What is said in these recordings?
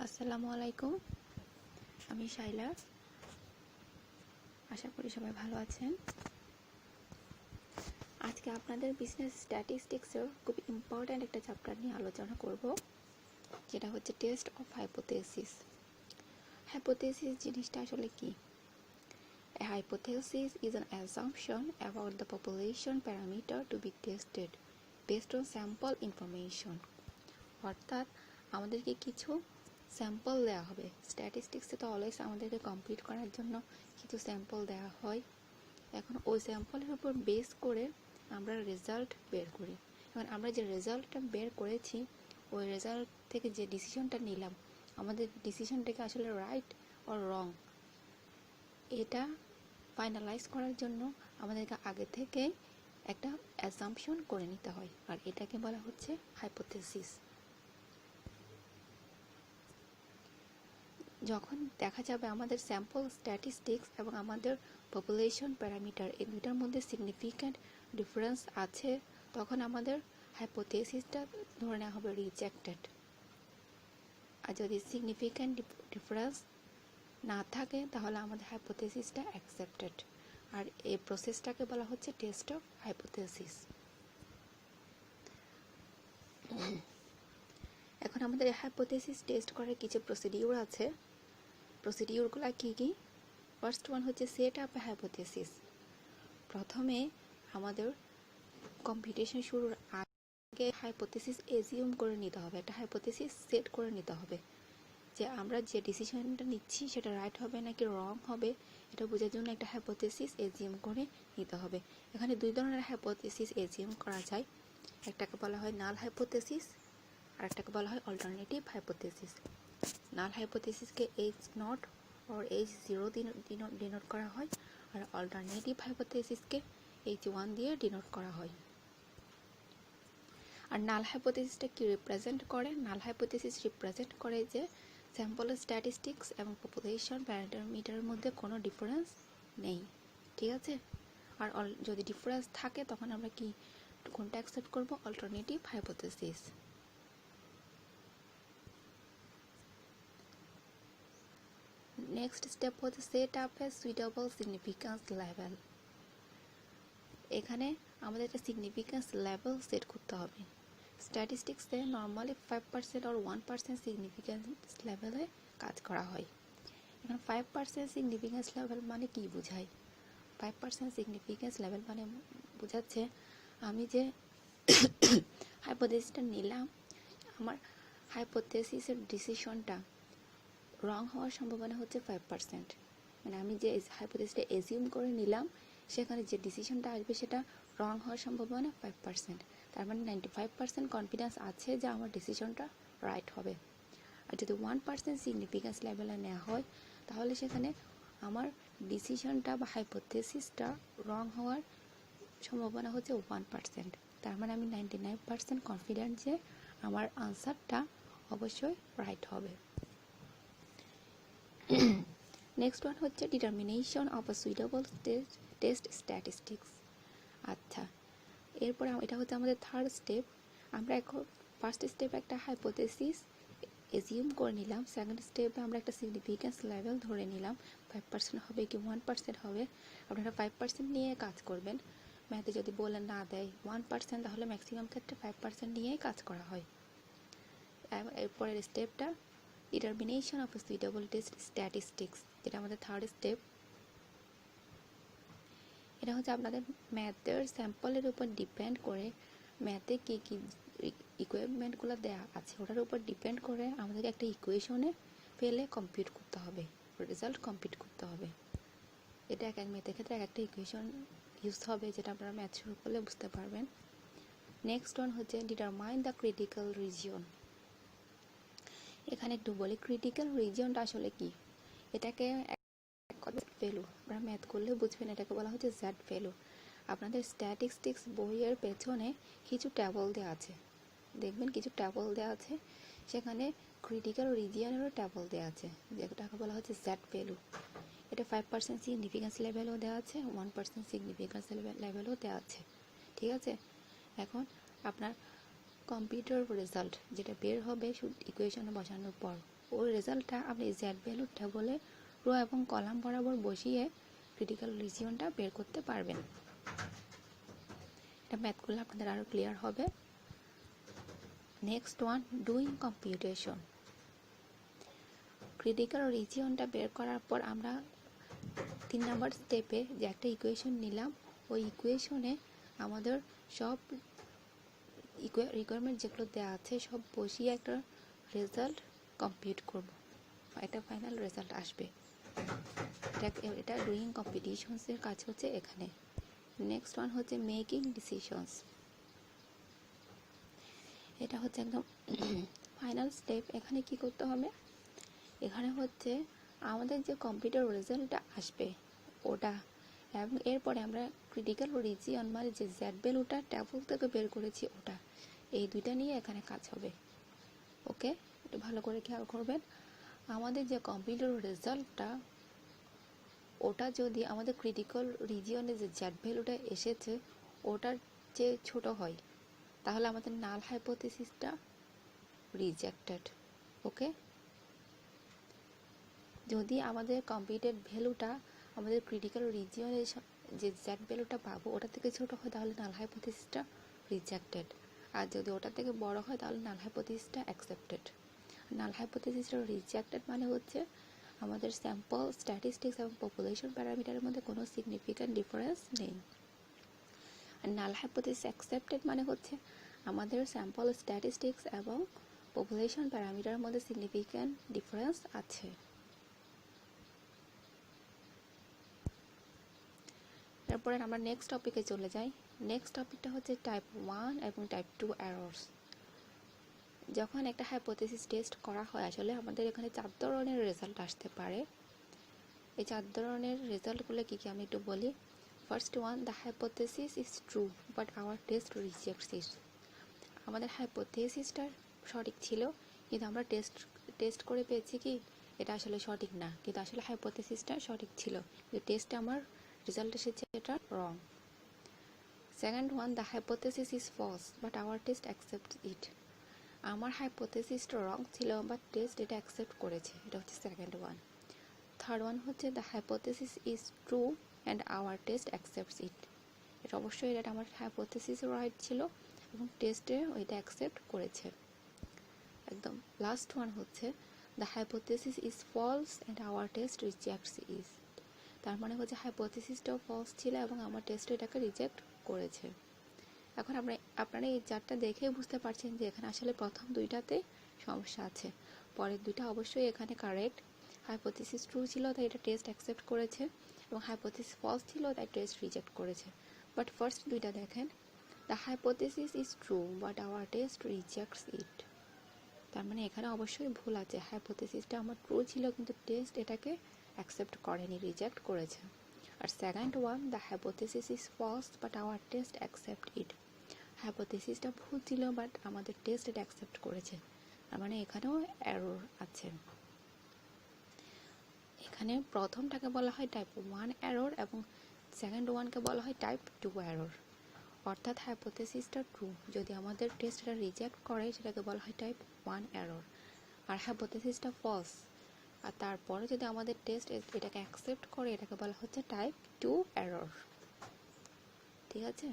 আসসালামু আলাইকুম, আমি শাইলা। আশা করি সবাই ভালো আছেন। আজকে আপনাদের বিজনেস স্ট্যাটিস্টিক্সের খুব ইম্পর্ট্যান্ট একটা চ্যাপ্টার নিয়ে আলোচনা করব, যেটা হচ্ছে টেস্ট অফ হাইপোথেসিস। হাইপোথেসিস জিনিসটা আসলে কি? A hypothesis is an assumption about the population parameter to be tested based on sample information. অর্থাৎ আমাদেরকে কিছু স্যাম্পল দেওয়া হবে। স্ট্যাটিস্টিক্সে তো অলওয়েজ আমাদেরকে কমপ্লিট করার জন্য কিছু স্যাম্পল দেওয়া হয়। এখন ওই স্যাম্পলের উপর বেস করে আমরা রেজাল্ট বের করি। এখন আমরা যে রেজাল্টটা বের করেছি, ওই রেজাল্ট থেকে যে ডিসিশনটা নিলাম, আমাদের ডিসিশনটাকে আসলে রাইট অর রং, এটা ফাইনালাইজ করার জন্য আমাদেরকে আগে থেকে একটা অ্যাসাম্পশন করে নিতে হয়, আর এটাকে বলা হচ্ছে হাইপোথেসিস। যখন দেখা যাবে আমাদের স্যাম্পল স্ট্যাটিস্টিক্স এবং আমাদের পপুলেশন প্যারামিটার এই দুইটার মধ্যে সিগনিফিক্যান্ট ডিফারেন্স আছে, তখন আমাদের হাইপোথেসিসটা ধরে নেওয়া হবে রিজেক্টেড। আর যদি সিগনিফিক্যান্ট ডিফারেন্স না থাকে, তাহলে আমাদের হাইপোথেসিসটা অ্যাকসেপ্টেড। আর এই প্রসেসটাকে বলা হচ্ছে টেস্ট অফ হাইপোথেসিস। এখন আমাদের হাইপোথেসিস টেস্ট করার কিছু প্রসিডিউর আছে। প্রসিডিউরগুলো কী কী? ফার্স্ট ওয়ান হচ্ছে সেট আপ হাইপোথেসিস। প্রথমে আমাদের কম্পিটিশন শুরুর আগে হাইপোথেসিস এজিউম করে নিতে হবে, একটা হাইপোথেসিস সেট করে নিতে হবে যে আমরা যে ডিসিশনটা নিচ্ছি সেটা রাইট হবে নাকি রং হবে, এটা বোঝার জন্য একটা হাইপোথেসিস এজিউম করে নিতে হবে। এখানে দুই ধরনের হাইপোথেসিস এজিউম করা যায়। একটাকে বলা হয় নাল হাইপোথেসিস, আর একটাকে বলা হয় অল্টারনেটিভ হাইপোথেসিস। নাল হাইপোথেসিসকে H0 or H0 ডিনোট করা হয়, আর অল্টারনেটিভ হাইপোথেসিসকে H1 দিয়ে ডিনোট করা হয়। আর নাল হাইপোথেসিসটা কি রিপ্রেজেন্ট করে? নাল হাইপোথেসিস রিপ্রেজেন্ট করে যে স্যাম্পল স্ট্যাটিস্টিক্স এবং পপুলেশন প্যারামিটারের মধ্যে কোনো ডিফারেন্স নেই, ঠিক আছে? আর যদি ডিফারেন্স থাকে, তখন আমরা কি কোনটা অ্যাকসেপ্ট করব? Alternative hypothesis. নেক্সট স্টেপ হচ্ছে set up a suitable significance level. এখানে আমাদের একটা সিগনিফিক্যান্স লেভেল সেট করতে হবে। স্ট্যাটিস্টিক্সে নর্মালি 5% or 1% সিগনিফিক্যান্স লেভেলে কাজ করা হয়। এখন 5% সিগনিফিক্যান্স লেভেল মানে কি বোঝায়? 5% সিগনিফিক্যান্স লেভেল মানে বোঝাচ্ছে আমি যে হাইপোথেসিসটা নিলাম, আমার হাইপোথেসিসের ডিসিশনটা রং হওয়ার সম্ভাবনা হচ্ছে 5%। মানে আমি যে হাইপোথেসিসটা এজিউম করে নিলাম, সেখানে যে ডিসিশনটা আসবে সেটা রং হওয়ার সম্ভাবনা 5%। তার মানে 95% কনফিডেন্স আছে যে আমার ডিসিশনটা রাইট হবে। আর যদি 1% সিগনিফিক্যান্স লেভেলে নেওয়া হয়, তাহলে সেখানে আমার ডিসিশনটা বা হাইপোথেসিসটা রং হওয়ার সম্ভাবনা হচ্ছে 1%। তার মানে আমি 99% কনফিডেন্ট যে আমার আনসারটা অবশ্যই রাইট হবে। নেক্সট ওয়ান হচ্ছে determination of a suitable test statistics. আচ্ছা, এরপরে এটা হচ্ছে আমাদের থার্ড স্টেপ। আমরা এখন ফার্স্ট স্টেপে একটা হাইপোথেসিস এজিউম করে নিলাম, সেকেন্ড স্টেপে আমরা একটা সিগনিফিক্যান্স লেভেল ধরে নিলাম, 5% হবে কি 1% হবে। আপনারা 5% নিয়ে কাজ করবেন। ম্যাথে যদি বলে না দেয় 1%, তাহলে ম্যাক্সিমাম ক্ষেত্রে 5% নিয়েই কাজ করা হয়। এরপরের স্টেপটা determination of suitable test statistics, যেটা আমাদের থার্ড স্টেপ। এটা হচ্ছে আপনাদের ম্যাথের স্যাম্পলের উপর ডিপেন্ড করে, ম্যাথে কী কী ইকুইপমেন্টগুলো দেওয়া আছে ওটার উপর ডিপেন্ড করে আমাদের একটা ইকুয়েশনে ফেলে কম্পিউট করতে হবে, রেজাল্ট কম্পিউট করতে হবে। এটা এক এক ম্যাথের ক্ষেত্রে এক একটা ইকুয়েশন ইউজ হবে, যেটা আপনারা ম্যাথ শুরু করলে বুঝতে পারবেন। নেক্সট ওয়ান হচ্ছে ডিটারমাইন দ্য ক্রিটিক্যাল রিজিয়ন। এখানে একটু বলি ক্রিটিক্যাল রিজিয়নটা আসলে কি। এটাকে ভ্যালু, আপনারা ম্যাথ করলে বুঝবেন, এটাকে বলা হচ্ছে জেড ভ্যালু। আপনাদের স্ট্যাটিস্টিক্স বইয়ের পেছনে কিছু টেবল দেওয়া আছে, দেখবেন কিছু টেবল দেওয়া আছে, সেখানে ক্রিটিক্যাল রিজিয়নেরও টেবল দেওয়া আছে, যেটাকে বলা হচ্ছে জেড ভ্যালু। এটা 5% সিগনিফিক্যান্স লেভেলও দেওয়া আছে, 1% সিগনিফিক্যান্স লেভেলও দেওয়া আছে, ঠিক আছে? এখন আপনার কম্পিউটার রেজাল্ট যেটা বের হবে ইকুয়েশনে বসানোর পর, ওই রেজাল্টটা আপনি জেড ভ্যালু টেবলে রো এবং কলাম বরাবর বসিয়ে ক্রিটিক্যাল রিজিয়নটা বের করতে পারবেন। এটা ম্যাথ করলে আপনাদের আরও ক্লিয়ার হবে। Next one, doing computation. Critical রিজিয়নটা বের করার পর আমরা 3 নম্বর স্টেপে যে একটা ইকুয়েশন নিলাম, ওই ইকুয়েশনে আমাদের সব রিকোয়ারমেন্ট যেগুলো দেওয়া আছে সব বসিয়ে একটা রেজাল্ট কম্পিউট করব, একটা ফাইনাল রেজাল্ট আসবে। এটা ডুইং কম্পিটিশনসের কাজ হচ্ছে এখানে। নেক্সট ওয়ান হচ্ছে মেকিং ডিসিশনস। এটা হচ্ছে একদম ফাইনাল স্টেপ। এখানে কি করতে হবে, এখানে হচ্ছে আমাদের যে কম্পিউটার রেজাল্টটা আসবে ওটা, এবং এরপরে আমরা ক্রিটিক্যাল রিজিয়ন মানে যে জেড ভ্যালুটা টেবল থেকে বের করেছি ওটা, এই দুইটা নিয়ে এখানে কাজ হবে। ওকে, একটু ভালো করে খেয়াল করবেন। আমাদের যে কম্পিউটার রেজাল্টটা ওটা যদি আমাদের ক্রিটিক্যাল রিজিয়নে যে জেড ভ্যালুটা এসেছে ওটার চেয়ে ছোট হয় তাহলে আমাদের নাল হাইপোথিসিসটা রিজেক্টেড। ওকে, যদি আমাদের কম্পিউটেড ভ্যালুটা আমাদের ক্রিটিক্যাল রিজিয়নে যে জেড ভ্যালুটা পাবো ওটা থেকে ছোট হয় তাহলে নাল হাইপোথিসিসটা রিজেক্টেড, আর যদি ওটা থেকে বড় হয় তাহলে নাল হাইপোথিসিসটা অ্যাকসেপ্টেড। নাল হাইপোথিসিসটা রিজেক্টেড মানে হচ্ছে আমাদের স্যাম্পল স্ট্যাটিস্টিক্স এবং পপুলেশন প্যারামিটারের মধ্যে কোনো সিগনিফিক্যান্ট ডিফারেন্স নেই। আর নাল হাইপোথিসিস অ্যাকসেপ্টেড মানে হচ্ছে আমাদের স্যাম্পল স্ট্যাটিস্টিক্স এবং পপুলেশন প্যারামিটারের মধ্যে সিগনিফিক্যান্ট ডিফারেন্স আছে। তারপরে আমরা নেক্সট টপিকে চলে যাই। নেক্সট টপিকটা হচ্ছে টাইপ 1 এবং টাইপ 2 এরর্স। যখন একটা হাইপোথিসিস টেস্ট করা হয় আসলে আমাদের এখানে 4 ধরনের রেজাল্ট আসতে পারে। এই 4 ধরনের রেজাল্টগুলো কী কী আমি একটু বলি। First one, the hypothesis is true but our test rejects it. আমাদের হাইপোথিসিসটা সঠিক ছিল কিন্তু আমরা টেস্ট করে পেয়েছি কি এটা আসলে সঠিক না, কিন্তু আসলে হাইপোথিসিসটা সঠিক ছিল কিন্তু টেস্টে আমার রেজাল্ট এসেছে এটা wrong. Second one, the hypothesis is false but our test accepts it. আমার হাইপোথিসিসটা রং ছিল বাট টেস্ট এটা অ্যাকসেপ্ট করেছে, এটা হচ্ছে সেকেন্ড ওয়ান। থার্ড ওয়ান হচ্ছে the hypothesis is true and our test accepts it. এটা অবশ্যই এটা আমার হাইপোথিসিস রাইট ছিল এবং টেস্টে ওইটা অ্যাকসেপ্ট করেছে। একদম লাস্ট ওয়ান হচ্ছে the hypothesis is false and our test rejects it. তার মানে হচ্ছে হাইপোথিসিসটাও ফলস ছিল এবং আমার টেস্ট এটাকে রিজেক্ট করেছে। এখন আপনারা এই চারটা দেখে বুঝতে পারছেন যে এখানে আসলে প্রথম দুইটাতে সমস্যা আছে, পরের দুইটা অবশ্যই এখানে কারেক্ট। হাইপোথিসিস ট্রু ছিল তাই এটা টেস্ট অ্যাকসেপ্ট করেছে এবং হাইপোথিসিস ফলস ছিল তাই টেস্ট রিজেক্ট করেছে। বাট ফার্স্ট দুইটা দেখেন, the hypothesis is true but our test rejects it. তার মানে এখানে অবশ্যই ভুল আছে, হাইপোথিসিসটা আমার ট্রু ছিল কিন্তু টেস্ট এটাকে অ্যাকসেপ্ট করেনি, রিজেক্ট করেছে। আর second one, the hypothesis is false but our test accept it. হাইপোথিসিসটা ভুল ছিল বাট আমাদের টেস্ট এটা অ্যাকসেপ্ট করেছে, তার মানে এখানেও এরর আছে। এখানে প্রথমটাকে বলা হয় টাইপ 1 এরর এবং সেকেন্ড ওয়ানকে বলা হয় টাইপ 2 এরর। অর্থাৎ হাইপোথিসিসটা ট্রু, যদি আমাদের টেস্ট এটা রিজেক্ট করে সেটাকে বলা হয় টাইপ 1 এরর। আর হাইপোথিসিসটা ফলস আর তারপরে যদি আমাদের টেস্ট এটাকে অ্যাকসেপ্ট করে এটাকে বলা হচ্ছে টাইপ 2 এরর। ঠিক আছে,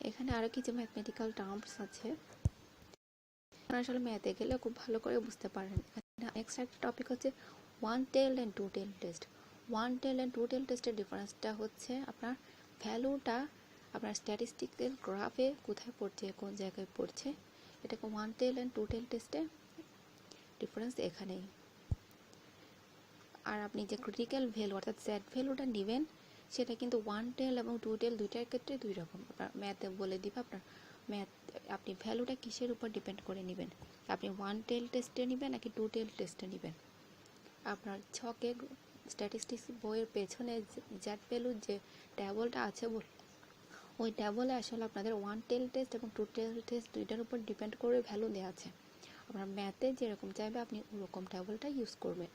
এখানে আরও কিছু ম্যাথমেটিক্যাল টার্মস আছে, আসলে ম্যাথে গেলে খুব ভালো করে বুঝতে পারেন। নেক্সট একটা টপিক হচ্ছে one tail and two tail test. One tail and two tail টেস্টের ডিফারেন্সটা হচ্ছে আপনার ভ্যালুটা আপনার স্ট্যাটিস্টিক্যাল গ্রাফে কোথায় পড়ছে, কোন জায়গায় পড়ছে, এটাকে one tail and two tail টেস্টে ডিফারেন্স এখানেই। আর আপনি যে ক্রিটিক্যাল ভ্যালু অর্থাৎ জেড ভ্যালুটা নেবেন সেটা কিন্তু ওয়ান টেল এবং টু টেল দুইটার ক্ষেত্রে দুই রকম। আপনার ম্যাথে বলে দিবে আপনার ম্যাথ আপনি ভ্যালুটা কিসের উপর ডিপেন্ড করে নেবেন, আপনি ওয়ান টেল টেস্টে নেবেন নাকি টু টেল টেস্টে নেবেন। আপনার ছকে স্ট্যাটিস্টিক্স বইয়ের পেছনে জেড ভ্যালুর যে ট্যাবলটা আছে ওই ট্যাবলে আসলে আপনাদের ওয়ান টেল টেস্ট এবং টু টেল টেস্ট দুইটার উপর ডিপেন্ড করে ভ্যালু দেওয়া আছে। আপনার ম্যাথে যেরকম চাইবে আপনি ওরকম ট্যাবলটা ইউজ করবেন।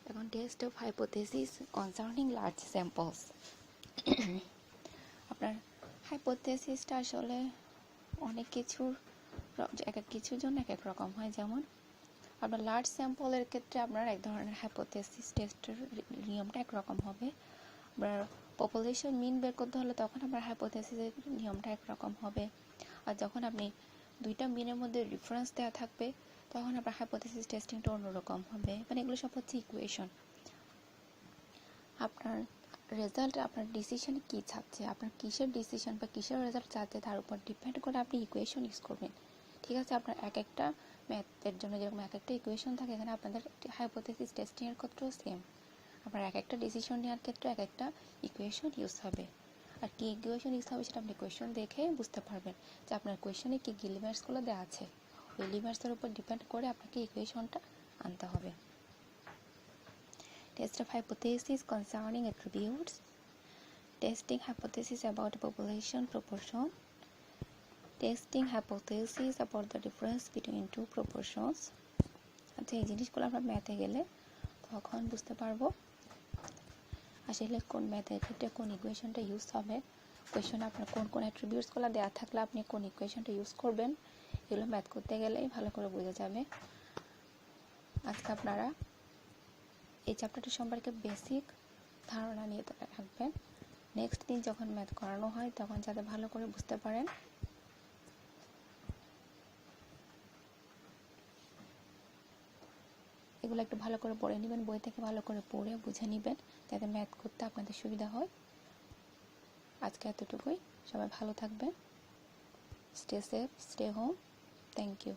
এখন test of hypothesis concerning large samples. আপনার হাইপোথিসিসটা আসলে অনেক কিছুর এক এক কিছুর জন্য এক এক রকম হয়। যেমন আপনার লার্জ স্যাম্পলের ক্ষেত্রে আপনার এক ধরনের হাইপোথেসিস টেস্টের নিয়মটা একরকম হবে। আপনার পপুলেশন মিন বের করতে হলে তখন আপনার হাইপোথেসিসের নিয়মটা একরকম হবে। আর যখন আপনি দুইটা মিনের মধ্যে ডিফারেন্স দেওয়া থাকবে তখন আপনার হাইপোথেসিস টেস্টিংটা অন্যরকম হবে। মানে এগুলো সব হচ্ছে ইকুয়েশন। আপনার রেজাল্ট আপনার ডিসিশনে কী চাচ্ছে, আপনার কিসের ডিসিশন বা কিসের রেজাল্ট চাচ্ছে তার উপর ডিপেন্ড করে আপনি ইকুয়েশন ইউজ করবেন। ঠিক আছে, আপনার এক একটা ম্যাথের জন্য যেরকম এক একটা ইকুয়েশন থাকে, এখানে আপনাদের হাইপোথেসিস টেস্টিংয়ের ক্ষেত্রেও সেম। আপনার এক একটা ডিসিশন নেওয়ার ক্ষেত্রে এক একটা ইকুয়েশন ইউজ হবে। আর কি ইকুয়েশন ইউজ হবে সেটা আপনি কোয়েশন দেখে বুঝতে পারবেন যে আপনার কোয়েশনে কী কী লিমিটসগুলো দেওয়া আছে। ওই লিমিটসের উপর ডিপেন্ড করে আপনাকে ইকুয়েশনটা আনতে হবে। Test of hypothesis concerning attributes. Testing hypothesis about population proportion. Testing hypothesis about the difference between two proportions. আচ্ছা, এই জিনিসগুলো আমরা ম্যাথে গেলে তখন বুঝতে পারবো আসলে কোন ম্যাথের ক্ষেত্রে কোন ইকুয়েশনটা ইউজ হবে। কোয়েশনে আপনার কোন কোন অ্যাট্রিবিউটসগুলো দেওয়া থাকলে আপনি কোন ইকুয়েশনটা ইউজ করবেন, এগুলো ম্যাথ করতে গেলেই ভালো করে বোঝা যাবে। আজকে আপনারা এই চ্যাপ্টারটি সম্পর্কে বেসিক ধারণা নিয়ে রাখবেন। নেক্সট দিন যখন ম্যাথ করানো হয় তখন যাতে ভালো করে বুঝতে পারেন। এগুলো একটু ভালো করে পড়ে নেবেন, বই থেকে ভালো করে পড়ে বুঝে নেবেন যাতে ম্যাথ করতে আপনাদের সুবিধা হয়। আজকে এতটুকুই, সবাই ভালো থাকবেন। Stay safe, stay home. Thank you.